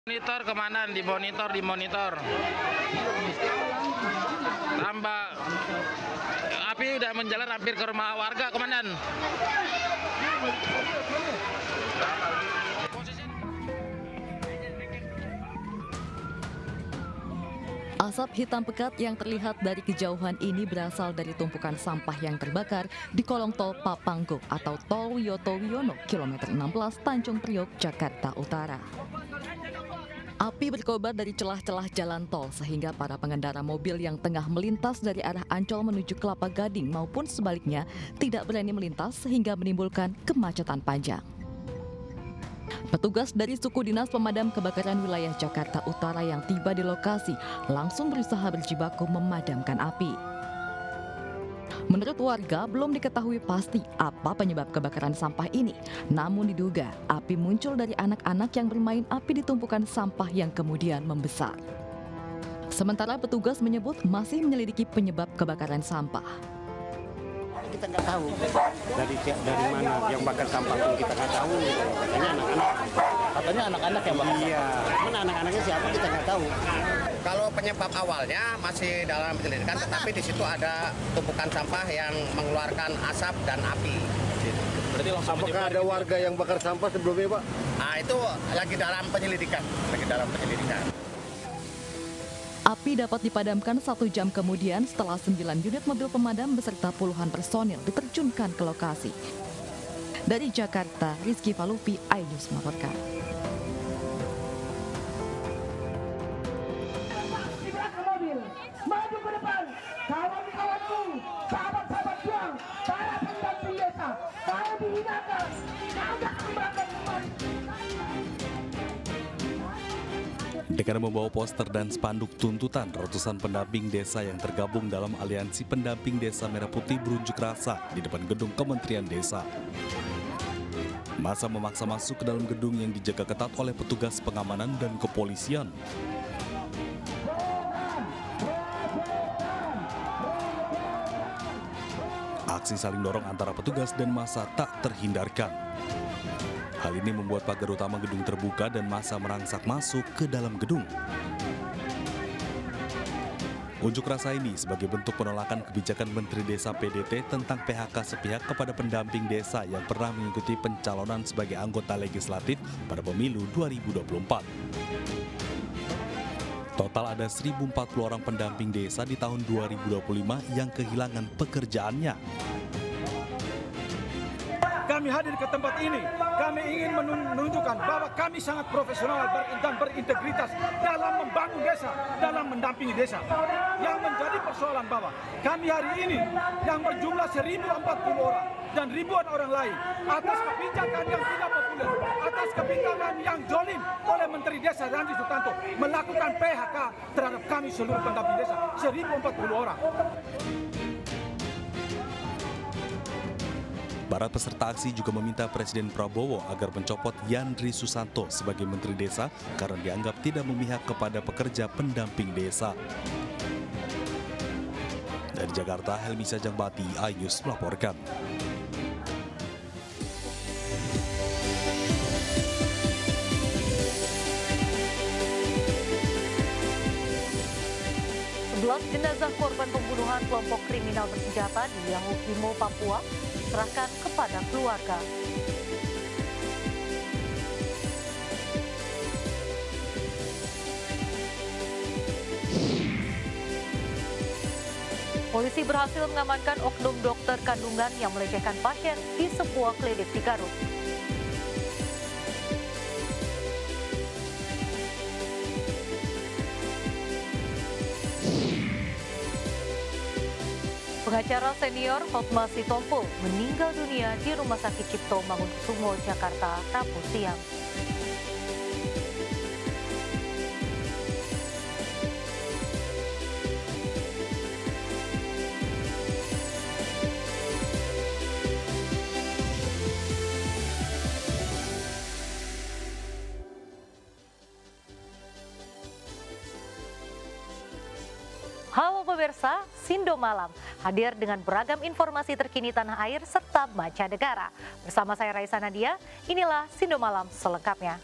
Monitor kemana? Di monitor. Tambah api udah menjalar hampir ke rumah warga, Komandan. Asap hitam pekat yang terlihat dari kejauhan ini berasal dari tumpukan sampah yang terbakar di kolong tol Papanggok atau Tol Wiyoto Wiono, kilometer 16 Tanjung Priok, Jakarta Utara. Api berkobar dari celah-celah jalan tol sehingga para pengendara mobil yang tengah melintas dari arah Ancol menuju Kelapa Gading maupun sebaliknya tidak berani melintas sehingga menimbulkan kemacetan panjang. Petugas dari suku dinas pemadam kebakaran wilayah Jakarta Utara yang tiba di lokasi langsung berusaha berjibaku memadamkan api. Menurut warga, belum diketahui pasti apa penyebab kebakaran sampah ini. Namun diduga api muncul dari anak-anak yang bermain api di tumpukan sampah yang kemudian membesar. Sementara petugas menyebut masih menyelidiki penyebab kebakaran sampah. Kita nggak tahu dari mana yang bakar sampah pun kita nggak tahu. Katanya anak-anak yang bakar. Iya. Mana anak-anaknya siapa kita nggak tahu. Kalau penyebab awalnya masih dalam penyelidikan, tetapi di situ ada tumpukan sampah yang mengeluarkan asap dan api. Berarti langsung apakah ada warga yang bakar sampah sebelumnya, Pak? Nah, itu lagi dalam penyelidikan. Api dapat dipadamkan 1 jam kemudian setelah 9 unit mobil pemadam beserta puluhan personil diterjunkan ke lokasi. Dari Jakarta, Rizky Falupi, iNews melaporkan. Maju ke depan, kawan-kawanku, sahabat-sahabat juang, para pendamping desa, kau dihinakan, kau tak kembangkan kembali. Dengan membawa poster dan spanduk tuntutan, ratusan pendamping desa yang tergabung dalam Aliansi Pendamping Desa Merah Putih berunjuk rasa di depan gedung Kementerian Desa. Massa memaksa masuk ke dalam gedung yang dijaga ketat oleh petugas pengamanan dan kepolisian. Aksi saling dorong antara petugas dan massa tak terhindarkan. Hal ini membuat pagar utama gedung terbuka dan massa merangsak masuk ke dalam gedung. Unjuk rasa ini sebagai bentuk penolakan kebijakan Menteri Desa PDT tentang PHK sepihak kepada pendamping desa yang pernah mengikuti pencalonan sebagai anggota legislatif pada pemilu 2024. Total ada 1.040 orang pendamping desa di tahun 2025 yang kehilangan pekerjaannya. Kami hadir ke tempat ini, kami ingin menunjukkan bahwa kami sangat profesional dan berintegritas dalam membangun desa, dalam mendampingi desa. Yang menjadi persoalan bahwa kami hari ini yang berjumlah 1.040 orang dan ribuan orang lain atas kebijakan yang tidak populer, atas kebijakan yang jolim oleh Menteri Desa Randy Sutanto melakukan PHK terhadap kami seluruh pendamping desa, 1.040 orang. Para peserta aksi juga meminta Presiden Prabowo agar mencopot Yandri Susanto sebagai Menteri Desa karena dianggap tidak memihak kepada pekerja pendamping desa. Dari Jakarta, Helmi Sajangbati, iNews melaporkan. Jenazah korban pembunuhan kelompok kriminal bersenjata di Yahukimo, Papua diserahkan kepada keluarga. Polisi berhasil mengamankan oknum dokter kandungan yang melecehkan pasien di sebuah klinik di Garut. Pengacara senior Hotma Sitompul meninggal dunia di Rumah Sakit Cipto Mangunkusumo, Jakarta, Rabu siang. Halo pemirsa, Sindo Malam hadir dengan beragam informasi terkini tanah air serta mancanegara. Bersama saya Raisa Nadia, inilah Sindo Malam selengkapnya.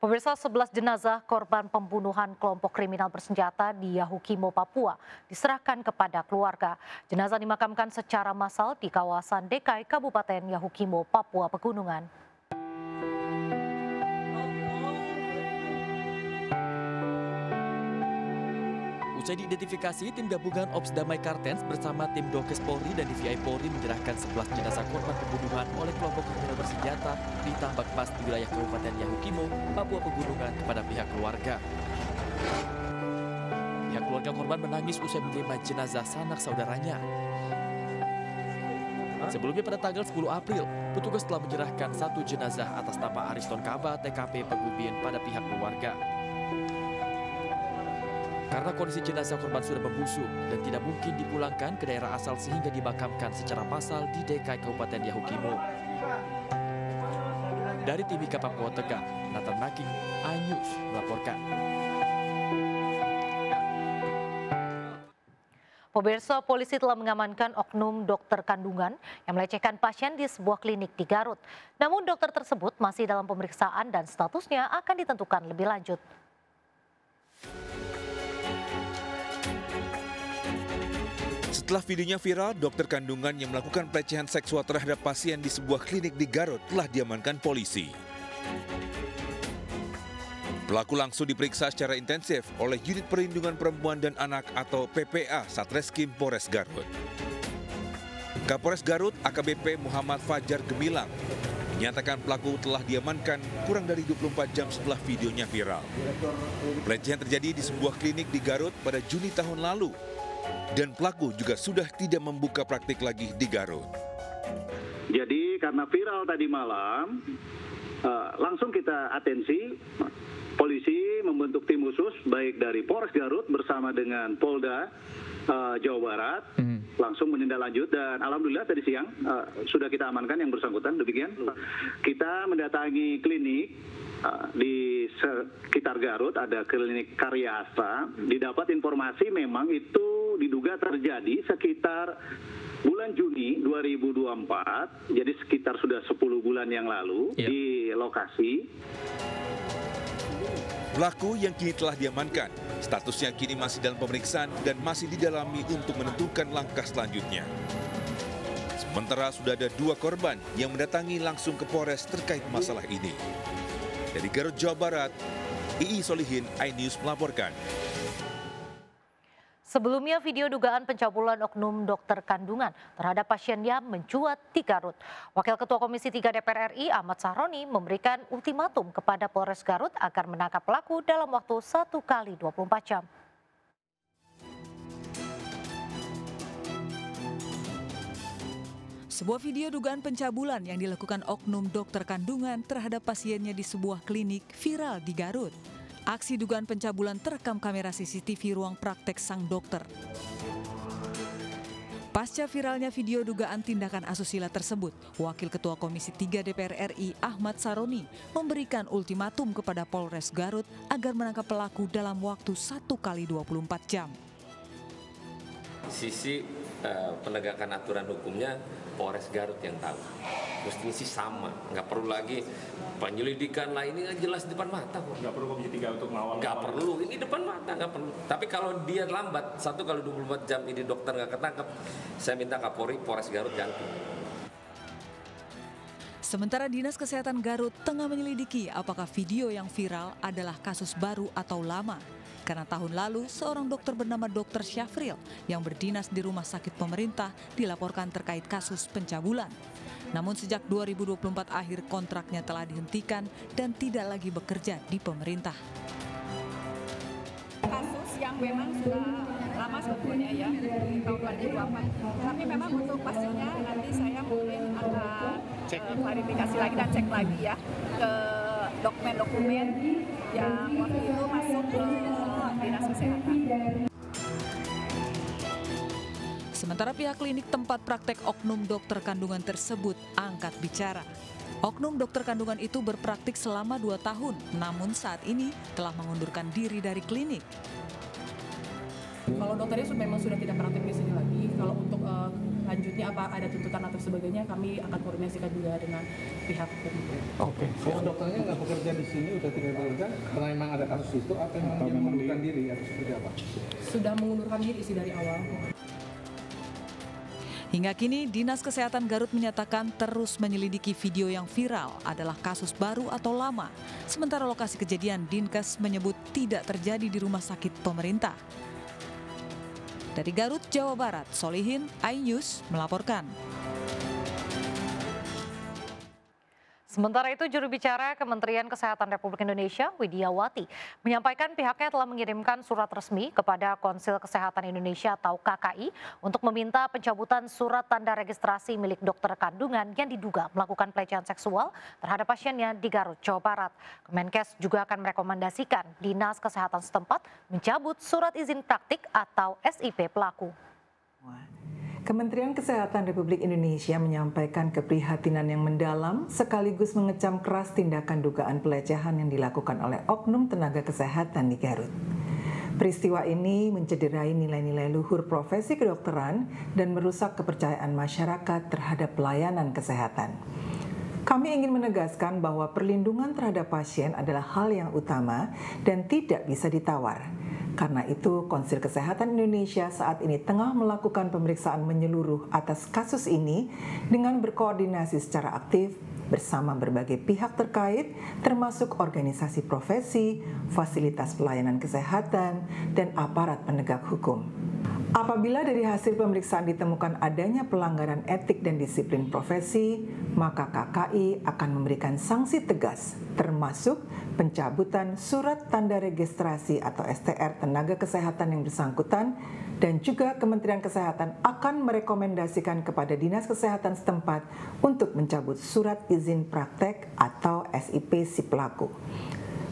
Pemirsa, 11 jenazah korban pembunuhan kelompok kriminal bersenjata di Yahukimo, Papua diserahkan kepada keluarga. Jenazah dimakamkan secara massal di kawasan Dekai, Kabupaten Yahukimo, Papua Pegunungan. Usai diidentifikasi, tim gabungan Ops Damai Kartens bersama tim Dokes Polri dan DVI Polri menyerahkan 11 jenazah korban pembunuhan oleh kelompok kriminal bersenjata di tambak pas di wilayah Kabupaten Yahukimo, Papua Pegunungan kepada pihak keluarga. Pihak keluarga korban menangis usai menerima jenazah sanak saudaranya. Sebelumnya pada tanggal 10 April, petugas telah menyerahkan 1 jenazah atas nama Ariston Kaba TKP Pegubin pada pihak keluarga. Karena kondisi jenazah korban sudah membusuk dan tidak mungkin dipulangkan ke daerah asal sehingga dimakamkan secara massal di Dekai, Kabupaten Yahukimo. Dari Timika, Papua Tengah, Nathan Making, iNews melaporkan. Pemirsa, polisi telah mengamankan oknum dokter kandungan yang melecehkan pasien di sebuah klinik di Garut. Namun dokter tersebut masih dalam pemeriksaan dan statusnya akan ditentukan lebih lanjut. Setelah videonya viral, dokter kandungan yang melakukan pelecehan seksual terhadap pasien di sebuah klinik di Garut telah diamankan polisi. Pelaku langsung diperiksa secara intensif oleh Unit Perlindungan Perempuan dan Anak atau PPA Satreskrim Polres Garut. Kapolres Garut AKBP Muhammad Fajar Gemilang menyatakan pelaku telah diamankan kurang dari 24 jam setelah videonya viral. Pelecehan terjadi di sebuah klinik di Garut pada Juni tahun lalu. Dan pelaku juga sudah tidak membuka praktik lagi di Garut. Jadi karena viral tadi malam, langsung kita atensi, polisi membentuk tim khusus baik dari Polres Garut bersama dengan Polda Jawa Barat, langsung menindaklanjut dan alhamdulillah tadi siang sudah kita amankan yang bersangkutan. Demikian kita mendatangi klinik di sekitar Garut, ada klinik Karya Hasta. Didapat informasi memang itu diduga terjadi sekitar bulan Juni 2024, jadi sekitar sudah 10 bulan yang lalu di lokasi. Pelaku yang kini telah diamankan, statusnya kini masih dalam pemeriksaan dan masih didalami untuk menentukan langkah selanjutnya. Sementara sudah ada 2 korban yang mendatangi langsung ke Polres terkait masalah ini. Dari Garut, Jawa Barat, II Solihin, iNews melaporkan. Sebelumnya video dugaan pencabulan oknum dokter kandungan terhadap pasiennya mencuat di Garut. Wakil Ketua Komisi 3 DPR RI Ahmad Sahroni memberikan ultimatum kepada Polres Garut agar menangkap pelaku dalam waktu 1 kali 24 jam. Sebuah video dugaan pencabulan yang dilakukan oknum dokter kandungan terhadap pasiennya di sebuah klinik viral di Garut. Aksi dugaan pencabulan terekam kamera CCTV ruang praktek sang dokter. Pasca viralnya video dugaan tindakan asusila tersebut, Wakil Ketua Komisi 3 DPR RI Ahmad Sahroni memberikan ultimatum kepada Polres Garut agar menangkap pelaku dalam waktu 1 kali 24 jam. Sisi penegakan aturan hukumnya Polres Garut yang tahu. Mestinya sih sama, nggak perlu lagi penyelidikan lah, ini jelas depan mata kok. Nggak perlu Komisi 3 untuk mengawal. Nggak perlu, ini depan mata, nggak perlu. Tapi kalau dia lambat, 1 kali 24 jam ini dokter nggak ketangkep, saya minta Kapolri Polres Garut ganti. Sementara Dinas Kesehatan Garut tengah menyelidiki apakah video yang viral adalah kasus baru atau lama. Karena tahun lalu seorang dokter bernama Dr. Syafril yang berdinas di rumah sakit pemerintah dilaporkan terkait kasus pencabulan. Namun sejak 2024 akhir kontraknya telah dihentikan dan tidak lagi bekerja di pemerintah. Kasus yang memang sudah lama sebetulnya ya, tahun 2024. Tapi memang untuk pastinya nanti saya mungkin akan klarifikasi lagi dan cek lagi ya ke dokumen-dokumen yang waktu itu masuk ke Dinas Kesehatan. Sementara pihak klinik tempat praktek oknum dokter kandungan tersebut angkat bicara. Oknum dokter kandungan itu berpraktik selama 2 tahun, namun saat ini telah mengundurkan diri dari klinik. Kalau dokternya memang sudah tidak praktek di sini lagi, kalau untuk lanjutnya apa ada tuntutan atau sebagainya, kami akan koordinasikan juga dengan pihak hukum. Oke. Dokternya nggak bekerja di sini, udah tidak bekerja karena memang ada kasus itu, atau memang dia mengundurkan diri atau seperti apa? Sudah mengundurkan diri sih dari awal. Hingga kini, Dinas Kesehatan Garut menyatakan terus menyelidiki video yang viral adalah kasus baru atau lama. Sementara lokasi kejadian, Dinkes menyebut tidak terjadi di rumah sakit pemerintah. Dari Garut, Jawa Barat, Solihin, iNews melaporkan. Sementara itu, juru bicara Kementerian Kesehatan Republik Indonesia, Widiawati, menyampaikan pihaknya telah mengirimkan surat resmi kepada Konsil Kesehatan Indonesia atau KKI untuk meminta pencabutan surat tanda registrasi milik dokter kandungan yang diduga melakukan pelecehan seksual terhadap pasiennya di Garut, Jawa Barat. Kemenkes juga akan merekomendasikan Dinas Kesehatan setempat mencabut surat izin praktik atau SIP pelaku. Kementerian Kesehatan Republik Indonesia menyampaikan keprihatinan yang mendalam sekaligus mengecam keras tindakan dugaan pelecehan yang dilakukan oleh oknum tenaga kesehatan di Garut. Peristiwa ini mencederai nilai-nilai luhur profesi kedokteran dan merusak kepercayaan masyarakat terhadap pelayanan kesehatan. Kami ingin menegaskan bahwa perlindungan terhadap pasien adalah hal yang utama dan tidak bisa ditawar. Karena itu, Konsil Kesehatan Indonesia saat ini tengah melakukan pemeriksaan menyeluruh atas kasus ini dengan berkoordinasi secara aktif bersama berbagai pihak terkait, termasuk organisasi profesi, fasilitas pelayanan kesehatan, dan aparat penegak hukum. Apabila dari hasil pemeriksaan ditemukan adanya pelanggaran etik dan disiplin profesi, maka KKI akan memberikan sanksi tegas, termasuk pencabutan surat tanda registrasi atau STR tenaga kesehatan yang bersangkutan, dan juga Kementerian Kesehatan akan merekomendasikan kepada Dinas Kesehatan setempat untuk mencabut surat izin praktek atau SIP si pelaku.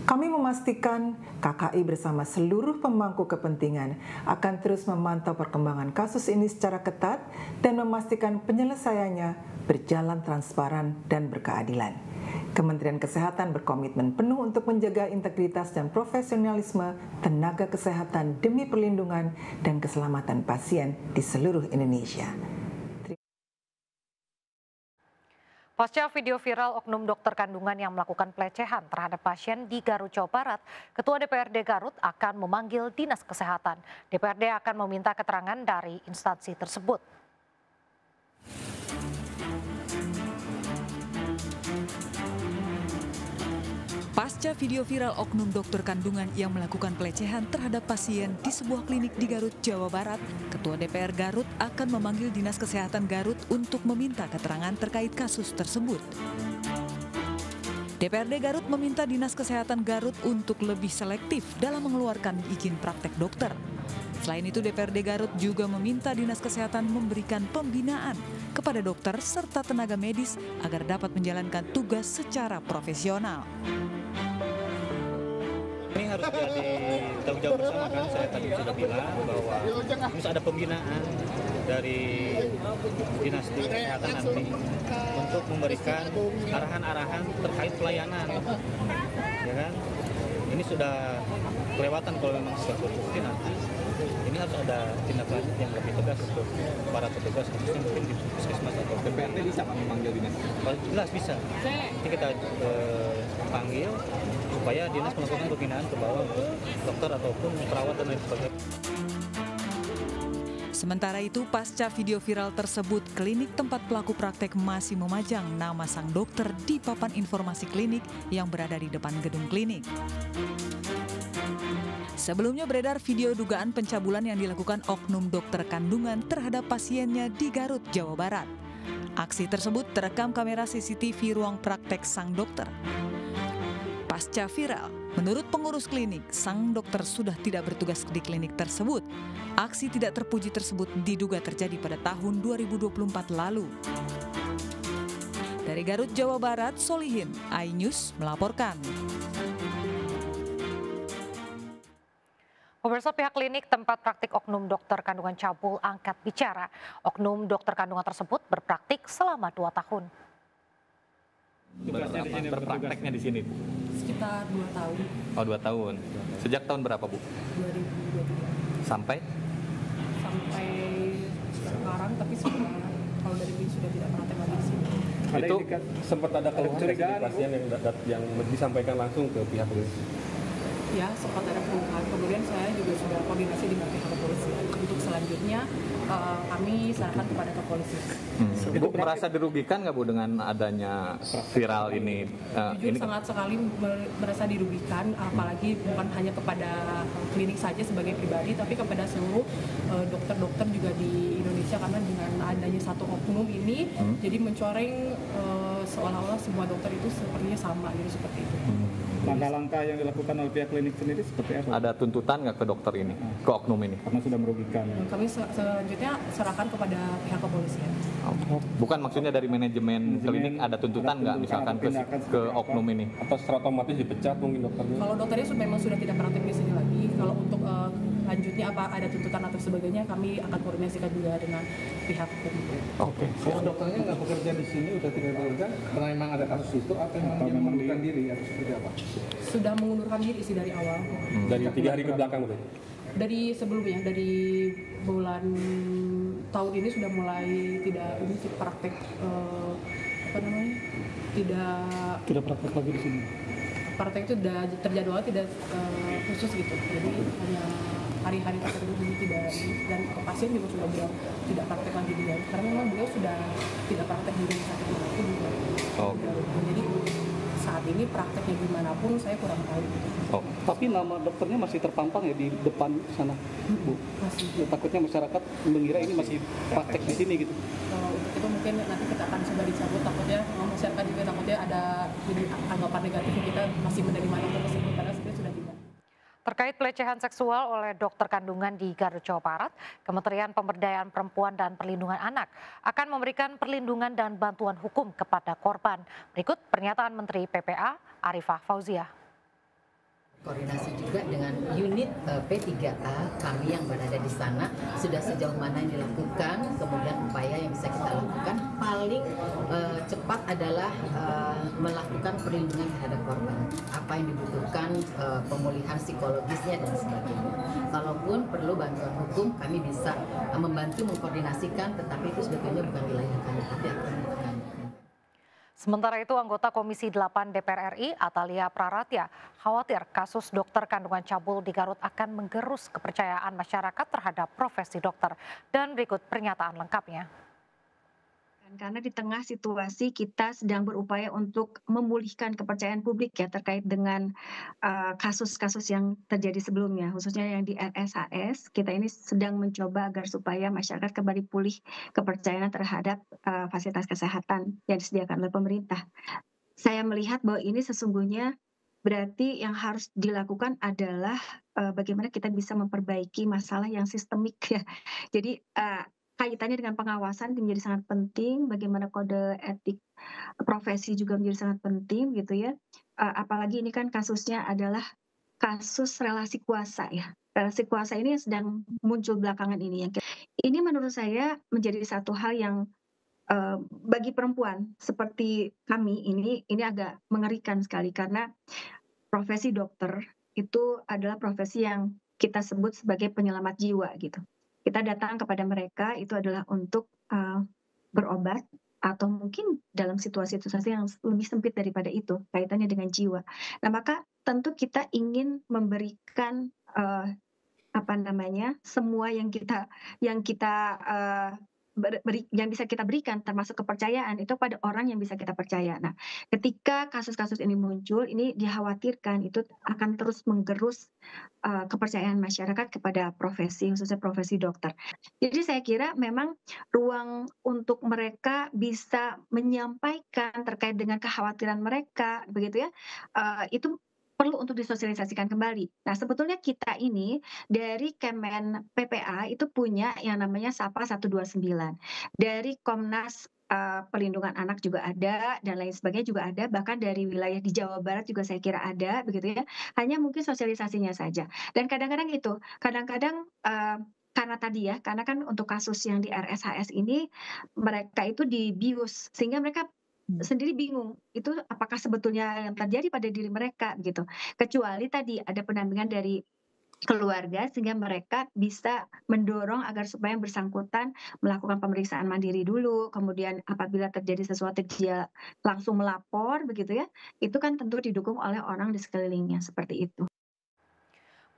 Kami memastikan KKI bersama seluruh pemangku kepentingan akan terus memantau perkembangan kasus ini secara ketat dan memastikan penyelesaiannya berjalan transparan dan berkeadilan. Kementerian Kesehatan berkomitmen penuh untuk menjaga integritas dan profesionalisme tenaga kesehatan demi perlindungan dan keselamatan pasien di seluruh Indonesia. Pasca video viral oknum dokter kandungan yang melakukan pelecehan terhadap pasien di Garut, Jawa Barat, Ketua DPRD Garut akan memanggil Dinas Kesehatan. DPRD akan meminta keterangan dari instansi tersebut. Pasca video viral oknum dokter kandungan yang melakukan pelecehan terhadap pasien di sebuah klinik di Garut, Jawa Barat, Ketua DPR Garut akan memanggil Dinas Kesehatan Garut untuk meminta keterangan terkait kasus tersebut. DPRD Garut meminta Dinas Kesehatan Garut untuk lebih selektif dalam mengeluarkan izin praktek dokter. Selain itu, DPRD Garut juga meminta Dinas Kesehatan memberikan pembinaan kepada dokter serta tenaga medis agar dapat menjalankan tugas secara profesional. Ini harus jadi tanggung jawab bersama kan, saya tadi sudah bilang bahwa harus ada pembinaan dari Dinas Kesehatan nanti untuk memberikan arahan-arahan terkait pelayanan, ya kan? Ini sudah kelewatan kalau memang seperti nanti. Ini harus ada tindak lanjut yang lebih tegas untuk para petugas, khususnya mungkin di puskesmas atau DPRD bisa memanggil dinas. Jelas bisa. Nanti kita panggil supaya dinas melakukan pembinaan ke bawah untuk dokter ataupun perawat dan lain sebagainya. Sementara itu, pasca video viral tersebut, klinik tempat pelaku praktek masih memajang nama sang dokter di papan informasi klinik yang berada di depan gedung klinik. Sebelumnya beredar video dugaan pencabulan yang dilakukan oknum dokter kandungan terhadap pasiennya di Garut, Jawa Barat. Aksi tersebut terekam kamera CCTV ruang praktek sang dokter. Pasca viral, menurut pengurus klinik, sang dokter sudah tidak bertugas di klinik tersebut. Aksi tidak terpuji tersebut diduga terjadi pada tahun 2024 lalu. Dari Garut, Jawa Barat, Solihin, iNews melaporkan. Pemirsa, pihak klinik tempat praktik oknum dokter kandungan cabul angkat bicara. Oknum dokter kandungan tersebut berpraktik selama 2 tahun. Berprakteknya di sini? Sekitar 2 tahun. Oh, 2 tahun. Sejak tahun berapa, Bu? 2023. Sampai? Sampai sekarang, tapi sudah tahun dari sudah tidak praktek lagi di sini. Itu sempat ada keluhan dari pasien yang disampaikan langsung ke pihak polisi. Ya, sempat ada keluhan. Kemudian saya juga sudah koordinasi dengan pihak kepolisian. Untuk selanjutnya kami serahkan kepada kepolisian. Bu merasa dirugikan nggak Bu dengan adanya viral ini? Jujur sangat sekali merasa dirugikan, apalagi bukan hanya kepada klinik saja sebagai pribadi, tapi kepada seluruh dokter-dokter juga di Indonesia, karena dengan adanya satu oknum ini, jadi mencoreng seolah-olah semua dokter itu sepertinya sama, jadi seperti itu. Langkah-langkah yang dilakukan oleh pihak klinik sendiri seperti apa? Ada tuntutan nggak ke dokter ini, ke oknum ini? Karena sudah merugikan. Kami selanjutnya serahkan kepada pihak kepolisian. Bukan maksudnya dari manajemen klinik ada tuntutan nggak misalkan ke oknum ini? Atau secara otomatis dipecat mungkin dokternya? Kalau dokternya memang sudah tidak praktek di sini lagi. Kalau untuk lanjutnya apa ada tuntutan atau sebagainya, kami akan koordinasikan juga dengan pihak hukum. Oke. Kalau dokternya nggak bekerja di sini udah tidak bekerja karena memang ada kasus itu atau memang dia mengundurkan diri atau seperti apa? Sudah mengundurkan diri sih dari awal. Dari 3 hari ke belakang betul? Dari sebelumnya, dari bulan tahun ini sudah mulai tidak ini sih praktek tidak praktek lagi di sini. Praktek itu sudah terjadwal tidak khusus gitu. Jadi hanya hari-hari tertentu ini tidak, dan pasien juga sudah bilang tidak praktek lagi dia. Karena memang beliau sudah tidak praktek di rumah sakit manapun juga. Jadi saat ini prakteknya gimana pun saya kurang tahu. Tapi nama dokternya masih terpampang ya di depan sana, Bu. Masih. Ya, takutnya masyarakat mengira ini masih praktek di sini gitu. Untuk itu mungkin nanti kita akan coba dicabut, takutnya masyarakat juga takutnya ada jadi anggapan negatif, kita masih menerima dokter tersebut karena sebenarnya sudah tidak. Terkait pelecehan seksual oleh dokter kandungan di Garut, Jawa Barat, Kementerian Pemberdayaan Perempuan dan Perlindungan Anak akan memberikan perlindungan dan bantuan hukum kepada korban. Berikut pernyataan Menteri PPA Arifah Fauzia. Koordinasi juga dengan unit P3A kami yang berada di sana, sudah sejauh mana yang dilakukan, kemudian upaya yang bisa kita lakukan paling cepat adalah melakukan perlindungan terhadap korban. Apa yang dibutuhkan, pemulihan psikologisnya dan sebagainya. Kalaupun perlu bantuan hukum, kami bisa membantu mengkoordinasikan, tetapi itu sebetulnya bukan wilayah kami, tapi akan bukan. Sementara itu, anggota Komisi 8 DPR RI, Atalia Praratya, khawatir kasus dokter kandungan cabul di Garut akan menggerus kepercayaan masyarakat terhadap profesi dokter. Dan berikut pernyataan lengkapnya. Karena di tengah situasi kita sedang berupaya untuk memulihkan kepercayaan publik ya terkait dengan kasus-kasus yang terjadi sebelumnya, khususnya yang di RSHS, kita ini sedang mencoba agar supaya masyarakat kembali pulih kepercayaan terhadap fasilitas kesehatan yang disediakan oleh pemerintah. Saya melihat bahwa ini sesungguhnya berarti yang harus dilakukan adalah bagaimana kita bisa memperbaiki masalah yang sistemik ya. Jadi kaitannya dengan pengawasan menjadi sangat penting, bagaimana kode etik profesi juga menjadi sangat penting gitu ya. Apalagi ini kan kasusnya adalah kasus relasi kuasa ya. Relasi kuasa ini yang sedang muncul belakangan ini ya. Ini menurut saya menjadi satu hal yang bagi perempuan seperti kami ini agak mengerikan sekali, karena profesi dokter itu adalah profesi yang kita sebut sebagai penyelamat jiwa gitu. Kita datang kepada mereka itu adalah untuk berobat atau mungkin dalam situasi-situasi yang lebih sempit daripada itu, kaitannya dengan jiwa. Nah, maka tentu kita ingin memberikan semua yang bisa kita berikan, termasuk kepercayaan itu pada orang yang bisa kita percaya. Nah, ketika kasus-kasus ini muncul, ini dikhawatirkan itu akan terus menggerus kepercayaan masyarakat kepada profesi, khususnya profesi dokter. Jadi saya kira memang ruang untuk mereka bisa menyampaikan terkait dengan kekhawatiran mereka, begitu ya, itu perlu untuk disosialisasikan kembali. Nah, sebetulnya kita ini dari Kemen PPA itu punya yang namanya SAPA 129. Dari Komnas Perlindungan Anak juga ada, dan lain sebagainya juga ada, bahkan dari wilayah di Jawa Barat juga saya kira ada, begitu ya. Hanya mungkin sosialisasinya saja. Dan kadang-kadang karena tadi ya, karena kan untuk kasus yang di RSHS ini, mereka itu dibius, sehingga mereka sendiri bingung itu apakah sebetulnya yang terjadi pada diri mereka gitu. Kecuali tadi ada pendampingan dari keluarga sehingga mereka bisa mendorong agar supaya yang bersangkutan melakukan pemeriksaan mandiri dulu, kemudian apabila terjadi sesuatu dia langsung melapor begitu ya, itu kan tentu didukung oleh orang di sekelilingnya seperti itu.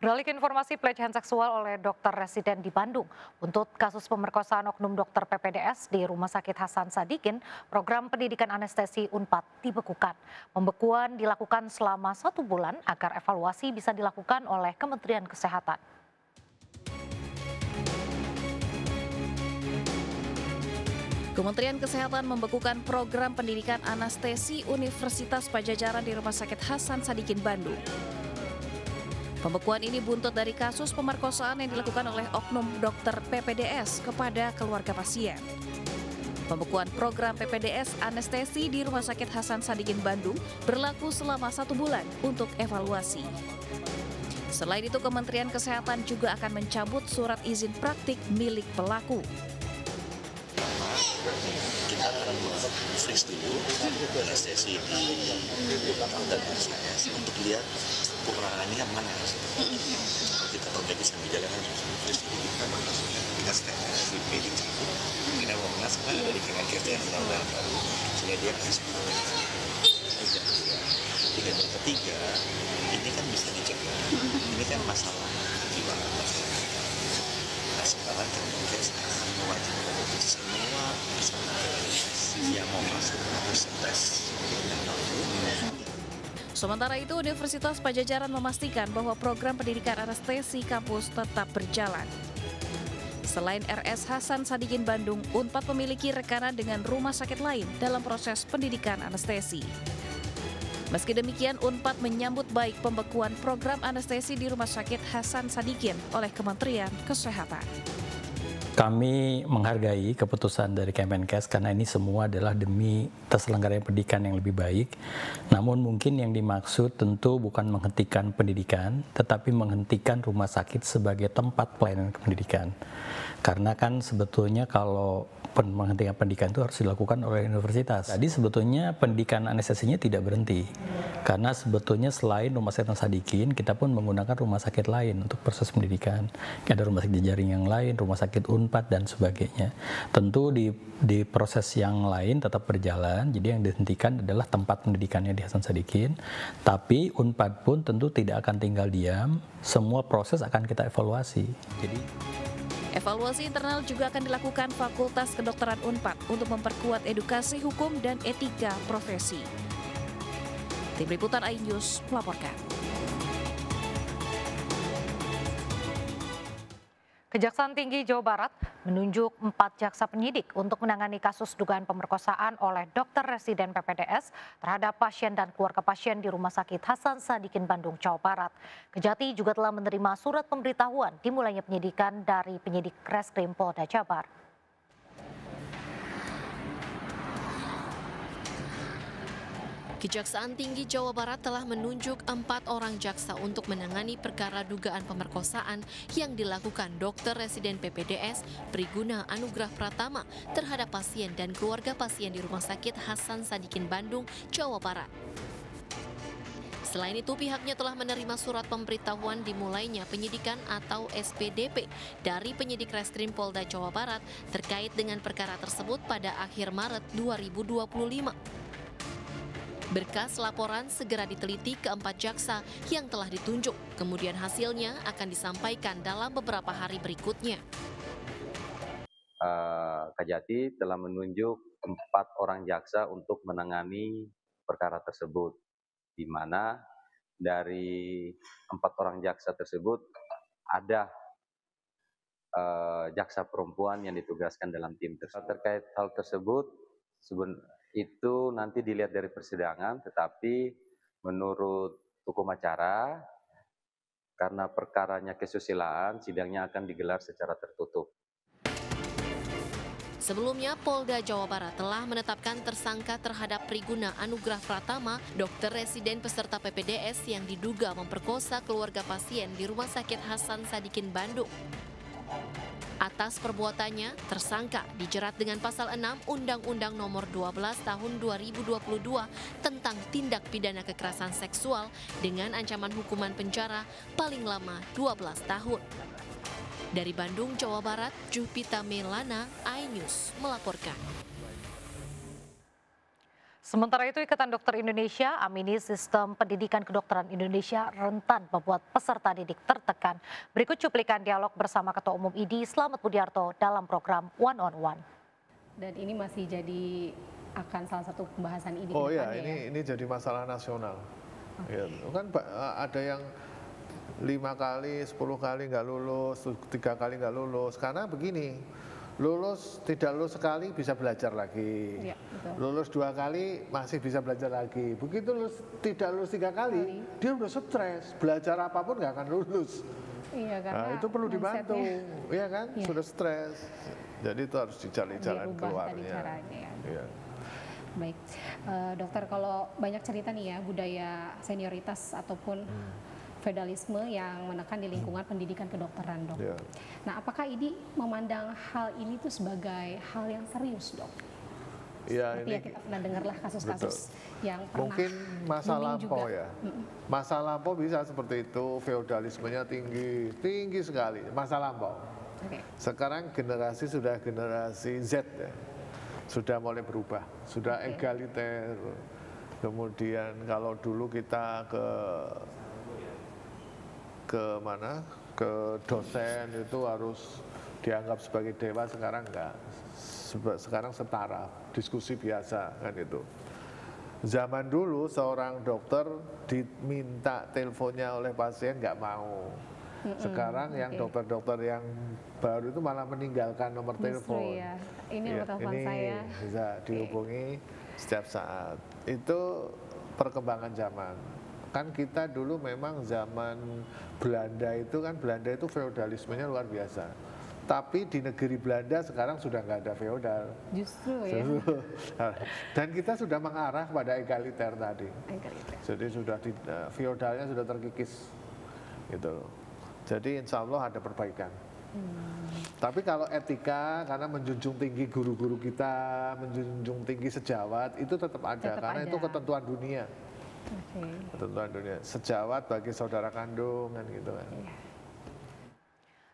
Beralih ke informasi pelecehan seksual oleh dokter residen di Bandung. Untuk kasus pemerkosaan oknum dokter PPDS di Rumah Sakit Hasan Sadikin, program pendidikan anestesi Unpad dibekukan. Pembekuan dilakukan selama 1 bulan agar evaluasi bisa dilakukan oleh Kementerian Kesehatan. Kementerian Kesehatan membekukan program pendidikan anestesi Universitas Pajajaran di Rumah Sakit Hasan Sadikin, Bandung. Pembekuan ini buntut dari kasus pemerkosaan yang dilakukan oleh oknum dokter PPDS kepada keluarga pasien. Pembekuan program PPDS anestesi di Rumah Sakit Hasan Sadikin, Bandung berlaku selama 1 bulan untuk evaluasi. Selain itu, Kementerian Kesehatan juga akan mencabut surat izin praktik milik pelaku. Kita akan freeze dulu anestesi di dan untuk lihat kekurangannya yang mana. Kita perbaiki sambil jalan freeze dulu. Kita sekarang di peding satu. Kita mau mengasah dari Kemenkes yang benar-benar baru sehingga dia kasih. Dan ketiga, ini kan bisa dicegah. Ini kan masalah gimana masalah. Nah sekarang Kemenkes akan mewajibkan semua yang mau masuk harus tes. Sementara itu, Universitas Pajajaran memastikan bahwa program pendidikan anestesi kampus tetap berjalan. Selain RS Hasan Sadikin Bandung, Unpad memiliki rekanan dengan rumah sakit lain dalam proses pendidikan anestesi. Meski demikian, Unpad menyambut baik pembekuan program anestesi di Rumah Sakit Hasan Sadikin oleh Kementerian Kesehatan. Kami menghargai keputusan dari Kemenkes karena ini semua adalah demi terselenggaranya pendidikan yang lebih baik. Namun mungkin yang dimaksud tentu bukan menghentikan pendidikan, tetapi menghentikan rumah sakit sebagai tempat pelayanan pendidikan. Karena kan sebetulnya kalau menghentikan pendidikan itu harus dilakukan oleh universitas. Jadi sebetulnya pendidikan anestesinya tidak berhenti. Karena sebetulnya selain Rumah Sakit Sadikin, kita pun menggunakan rumah sakit lain untuk proses pendidikan. Ada rumah sakit jejaring yang lain, rumah sakit Unpad dan sebagainya. Tentu di proses yang lain tetap berjalan. Jadi yang dihentikan adalah tempat pendidikannya di Hasan Sadikin. Tapi Unpad pun tentu tidak akan tinggal diam. Semua proses akan kita evaluasi. Evaluasi internal juga akan dilakukan Fakultas Kedokteran Unpad untuk memperkuat edukasi hukum dan etika profesi. Tim Liputan iNews melaporkan. Kejaksaan Tinggi Jawa Barat menunjuk 4 jaksa penyidik untuk menangani kasus dugaan pemerkosaan oleh dokter residen PPDS terhadap pasien dan keluarga pasien di Rumah Sakit Hasan Sadikin Bandung, Jawa Barat. Kejati juga telah menerima surat pemberitahuan dimulainya penyidikan dari penyidik Reskrim Polda Jabar. Kejaksaan Tinggi Jawa Barat telah menunjuk 4 orang jaksa untuk menangani perkara dugaan pemerkosaan yang dilakukan dokter residen PPDS Priguna Anugrah Pratama terhadap pasien dan keluarga pasien di Rumah Sakit Hasan Sadikin Bandung, Jawa Barat. Selain itu, pihaknya telah menerima surat pemberitahuan dimulainya penyidikan atau SPDP dari penyidik Reskrim Polda Jawa Barat terkait dengan perkara tersebut pada akhir Maret 2025. Berkas laporan segera diteliti ke 4 jaksa yang telah ditunjuk. Kemudian hasilnya akan disampaikan dalam beberapa hari berikutnya. Kejati telah menunjuk 4 orang jaksa untuk menangani perkara tersebut, di mana dari 4 orang jaksa tersebut ada jaksa perempuan yang ditugaskan dalam tim tersebut. Terkait hal tersebut, itu nanti dilihat dari persidangan, tetapi menurut hukum acara, karena perkaranya kesusilaan, sidangnya akan digelar secara tertutup. Sebelumnya, Polda Jawa Barat telah menetapkan tersangka terhadap Priguna Anugrah Pratama, dokter residen peserta PPDS yang diduga memperkosa keluarga pasien di Rumah Sakit Hasan Sadikin Bandung. Atas perbuatannya, tersangka dijerat dengan pasal 6 Undang-Undang Nomor 12 Tahun 2022 tentang tindak pidana kekerasan seksual dengan ancaman hukuman penjara paling lama 12 tahun. Dari Bandung, Jawa Barat, Jupita Melana, iNews melaporkan. Sementara itu, Ikatan Dokter Indonesia amini sistem pendidikan kedokteran Indonesia rentan membuat peserta didik tertekan. Berikut cuplikan dialog bersama Ketua Umum IDI Slamet Budiarto dalam program One on One. Dan ini masih jadi akan salah satu pembahasan IDI. Oh iya, ini jadi masalah nasional. Okay. Ya, kan ada yang 5 kali, 10 kali nggak lulus, 3 kali nggak lulus. Karena begini. Tidak lulus sekali bisa belajar lagi, ya, lulus 2 kali masih bisa belajar lagi. Begitu tidak lulus 3 kali, dia udah stres, belajar apapun nggak akan lulus. Iya, karena itu perlu dibantu, iya kan? Ya. Sudah stres, jadi itu harus dicari jalan keluarnya. Ya. Baik, dokter, kalau banyak cerita nih ya budaya senioritas ataupun feudalisme yang menekan di lingkungan pendidikan kedokteran, dok. Yeah. Nah, apakah IDI memandang hal ini tuh sebagai hal yang serius, dok? Ya, seperti yang kita pernah dengarlah kasus-kasus yang pernah mungkin masa lampau ya. Masa lampau bisa seperti itu, feudalismenya tinggi sekali, masa lampau. Okay. Sekarang generasi sudah generasi Z ya, sudah mulai berubah, sudah egaliter. Kemudian kalau dulu kita ke dosen itu harus dianggap sebagai dewa, sekarang enggak. Sekarang setara, diskusi biasa kan itu. Zaman dulu seorang dokter diminta teleponnya oleh pasien nggak mau. Sekarang yang dokter-dokter yang baru itu malah meninggalkan nomor telepon. Ya. Ini nomor telepon saya. Bisa dihubungi setiap saat. Itu perkembangan zaman. Kan kita dulu memang zaman Belanda itu feodalismenya luar biasa. Tapi di negeri Belanda sekarang sudah nggak ada feodal. Justru ya. Dan kita sudah mengarah pada egaliter tadi. Jadi sudah feodalnya sudah terkikis, gitu loh. Jadi insya Allah ada perbaikan. Tapi kalau etika, karena menjunjung tinggi guru-guru kita, menjunjung tinggi sejawat, itu tetap ada. Karena itu ketentuan dunia. Ketentuan dunia, sejawat bagi saudara kandung kan gitu kan.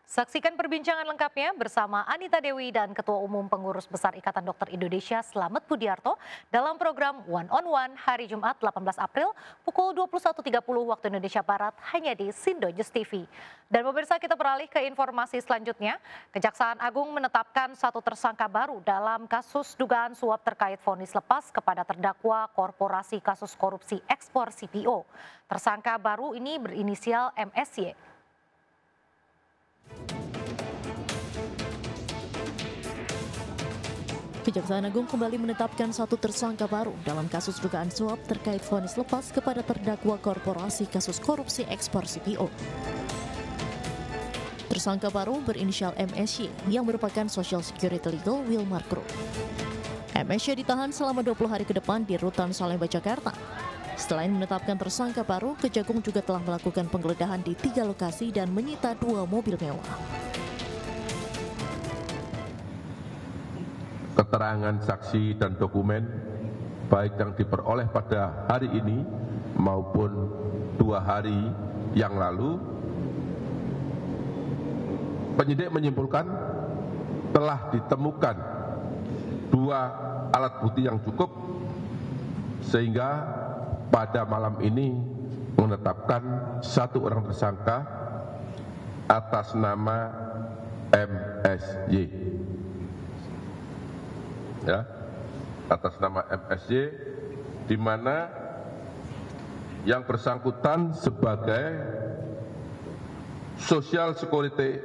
Saksikan perbincangan lengkapnya bersama Anita Dewi dan Ketua Umum Pengurus Besar Ikatan Dokter Indonesia Slamet Budiarto dalam program One on One hari Jumat 18 April pukul 21.30 waktu Indonesia Barat hanya di Sindo News TV. Dan pemirsa, kita beralih ke informasi selanjutnya. Kejaksaan Agung menetapkan 1 tersangka baru dalam kasus dugaan suap terkait vonis lepas kepada terdakwa korporasi kasus korupsi ekspor CPO. Tersangka baru ini berinisial MSY. Kejaksaan Agung kembali menetapkan 1 tersangka baru dalam kasus dugaan suap terkait vonis lepas kepada terdakwa korporasi kasus korupsi ekspor CPO. Tersangka baru berinisial MSY yang merupakan Social Security Legal Wilmar Group. MSY ditahan selama 20 hari ke depan di Rutan Salemba, Jakarta. Selain menetapkan tersangka baru, Kejagung juga telah melakukan penggeledahan di 3 lokasi dan menyita 2 mobil mewah. Keterangan saksi dan dokumen baik yang diperoleh pada hari ini maupun 2 hari yang lalu, penyidik menyimpulkan telah ditemukan 2 alat bukti yang cukup sehingga pada malam ini menetapkan 1 orang tersangka atas nama MSY. Ya, atas nama MSY, di mana yang bersangkutan sebagai Social Security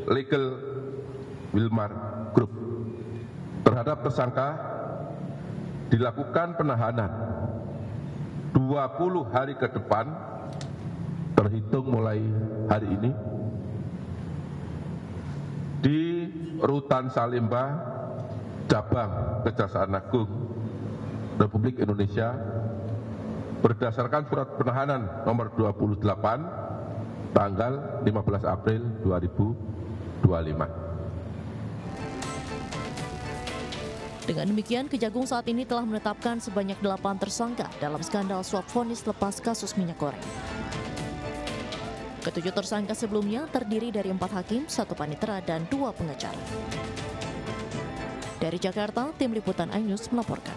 Legal Wilmar Group. Terhadap tersangka dilakukan penahanan 20 hari ke depan terhitung mulai hari ini di Rutan Salemba, Cabang Kejaksaan Agung Republik Indonesia berdasarkan surat penahanan nomor 28 tanggal 15 April 2025. Dengan demikian, Kejagung saat ini telah menetapkan sebanyak 8 tersangka dalam skandal suap vonis lepas kasus minyak goreng. Ketujuh tersangka sebelumnya terdiri dari 4 hakim, 1 panitera, dan 2 pengacara. Dari Jakarta, Tim Liputan iNews melaporkan.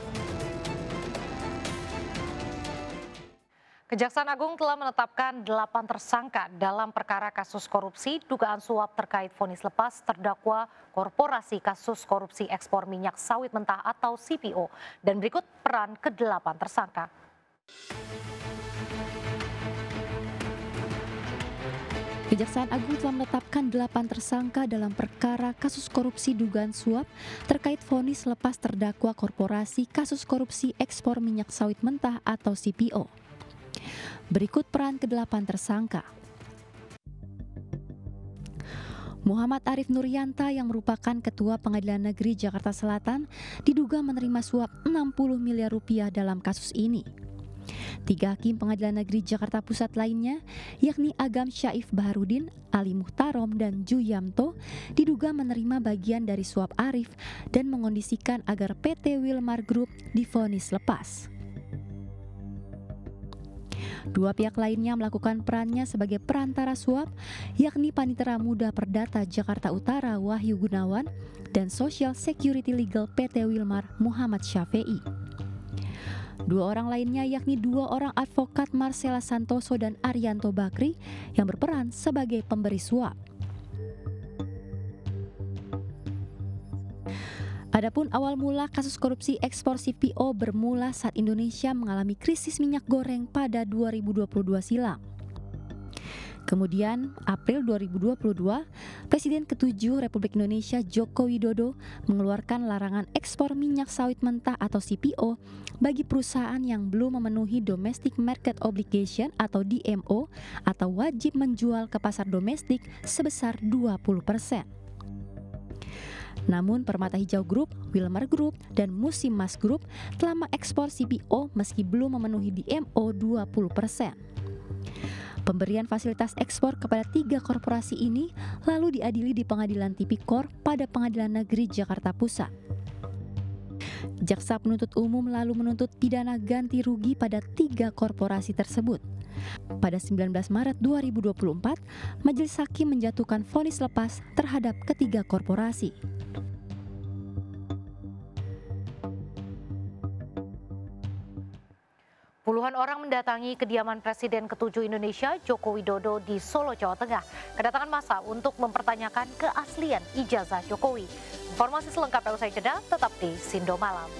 Kejaksaan Agung telah menetapkan 8 tersangka dalam perkara kasus korupsi dugaan suap terkait vonis lepas terdakwa Korporasi Kasus Korupsi Ekspor Minyak Sawit Mentah atau CPO. Dan berikut peran ke-8 tersangka. Kejaksaan Agung telah menetapkan 8 tersangka dalam perkara kasus korupsi dugaan suap terkait vonis lepas terdakwa Korporasi Kasus Korupsi Ekspor Minyak Sawit Mentah atau CPO. Berikut peran ke-8 tersangka. Muhammad Arif Nuryanta yang merupakan Ketua Pengadilan Negeri Jakarta Selatan diduga menerima suap 60 miliar rupiah dalam kasus ini. 3 hakim Pengadilan Negeri Jakarta Pusat lainnya, yakni Agam Syaif Baharudin, Ali Muhtarom, dan Ju Yamto, diduga menerima bagian dari suap Arif dan mengondisikan agar PT Wilmar Group divonis lepas. 2 pihak lainnya melakukan perannya sebagai perantara suap, yakni Panitera Muda Perdata Jakarta Utara Wahyu Gunawan dan Social Security Legal PT Wilmar Muhammad Syafi'i. 2 orang lainnya yakni 2 orang advokat Marcella Santoso dan Arianto Bakri yang berperan sebagai pemberi suap. Adapun awal mula kasus korupsi ekspor CPO bermula saat Indonesia mengalami krisis minyak goreng pada 2022 silam. Kemudian, April 2022, Presiden ke-7 Republik Indonesia Joko Widodo mengeluarkan larangan ekspor minyak sawit mentah atau CPO bagi perusahaan yang belum memenuhi Domestic Market Obligation atau DMO atau wajib menjual ke pasar domestik sebesar 20%. Namun Permata Hijau Group, Wilmar Group, dan Musimas Group telah mengekspor CPO meski belum memenuhi DMO 20%. Pemberian fasilitas ekspor kepada 3 korporasi ini lalu diadili di Pengadilan Tipikor pada Pengadilan Negeri Jakarta Pusat. Jaksa penuntut umum lalu menuntut pidana ganti rugi pada 3 korporasi tersebut. Pada 19 Maret 2024, Majelis Hakim menjatuhkan vonis lepas terhadap ketiga korporasi. Puluhan orang mendatangi kediaman Presiden ke-7 Indonesia Joko Widodo di Solo, Jawa Tengah. Kedatangan massa untuk mempertanyakan keaslian ijazah Jokowi. Informasi selengkapnya usai jeda, tetap di Sindo Malam.